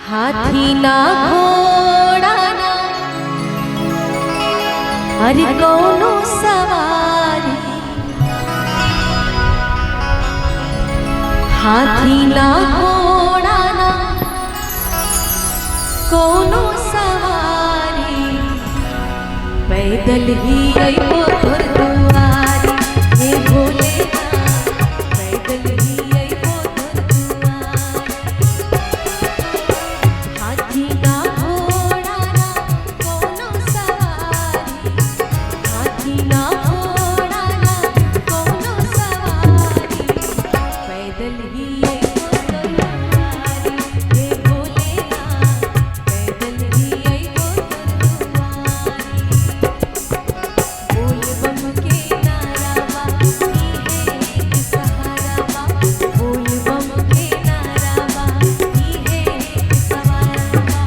हाथी ना घोड़ा ना हर कौनो सवारी, हाथी ना घोड़ा ना कौनो सवारी, पैदल ही अइबो तोर दुआरी। हे भोलेनाथ पैदल ही अइबो तोर दुआरी। हाथी ना घोड़ा ना कौनो सवारी, हाथी ना घोड़ा ना कौनो सवारी, पैदल ही अइबो तोर दुआरी। हे भोलेनाथ पैदल ही अइबो तोर दुआरी। बोल बम के नारावा इहे एक सहारावा, बोल बम के नारावा इहे एक सहारावा।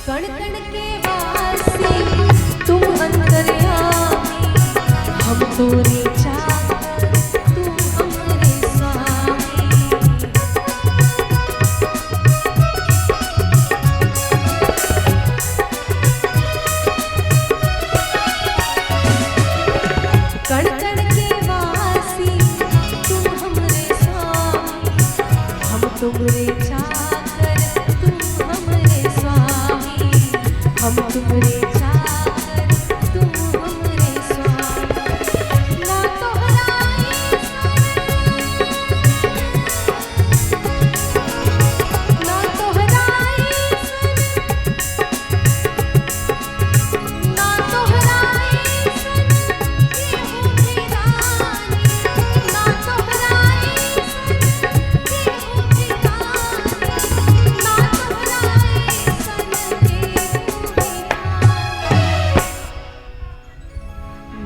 कण कण के वासी तुम अंतर्यामी, हम तोरे चाकर तू हमरे स्वामी। कण कण के वासी तुम हमरे स्वामी, हम तुमरे चाकर तुम हमरे स्वामी, हम तुमरे चाकर तुम हमरे स्वामी। ना तोहराई ना तोहराई ना तोहराई केहू भी रानी, ना तोहराई केहू भी रानी, ना तोहराई सन केहू भी रानी।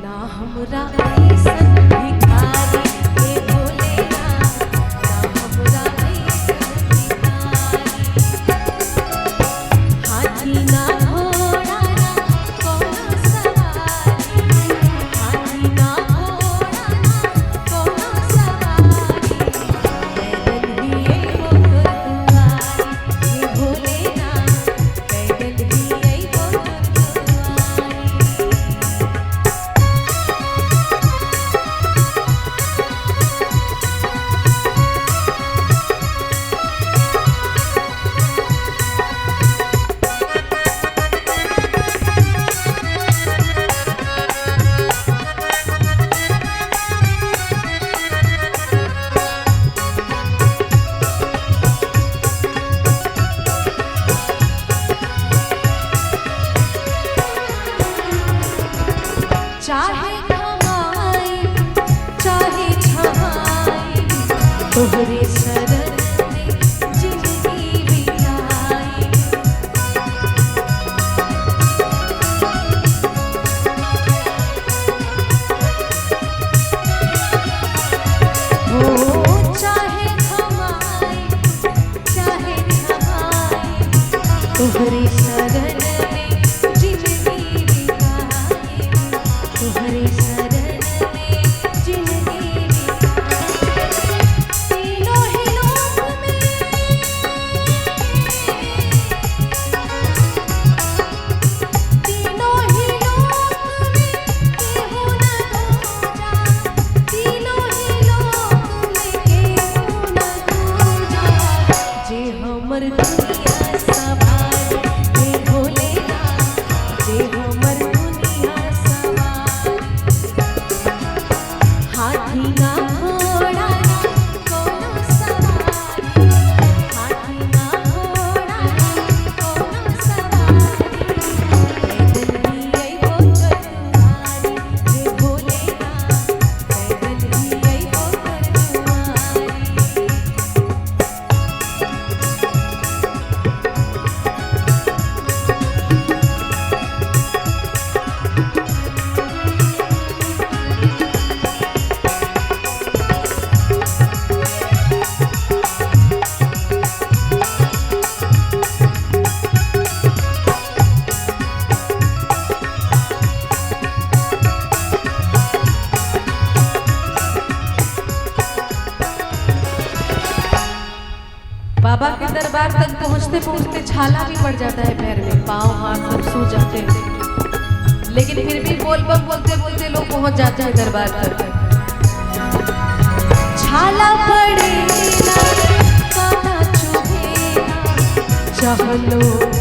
ना हमरा ऐसन भिखारी हे भोलेनाथ, ना हमरा ऐसन भिखारी। हाथी ना घोड़ा ना कौनो सवारी, हाथी ना घोड़ा ना कौनो सवारी, पैदल ही अइबो तोर दुआरी। हे भोलेनाथ पैदल ही अइबो तोर दुआरी। चाहे कमाई चाहे छमाई, तोहरे शरण में जिंदगी बिताई। हो चाहे कमाई चाहे छमाई, तोहरे शरण में जिंदगी बिताई, तोहरे शरण में जिंदगी बिताई। तीनों ही लोक में तीनों ही लोक में केहू न दूजा, तीनों ही लोक में केहू न दूजा। जे हमर दुनिया सवारी हे भोलेनाथ, जे हमर दुनिया सवारी। हाथी ना घोड़ा ना कौनो सवारी, हाथी ना घोड़ा ना कौनो सवारी, पैदल ही अइबो तोर दुआरी। हे भोलेनाथ पैदल ही अइबो तोर दुआरी। बाबा के दरबार तक पहुंचते पहुंचते छाला भी पड़ जाता है पैर में, पाँव हाथ सब सूज जाते हैं, लेकिन फिर भी बोल बम बोलते बोलते लोग पहुंच जाते हैं दरबार तक। छाला पड़ेगा कांटा चुभेगा, चाह लो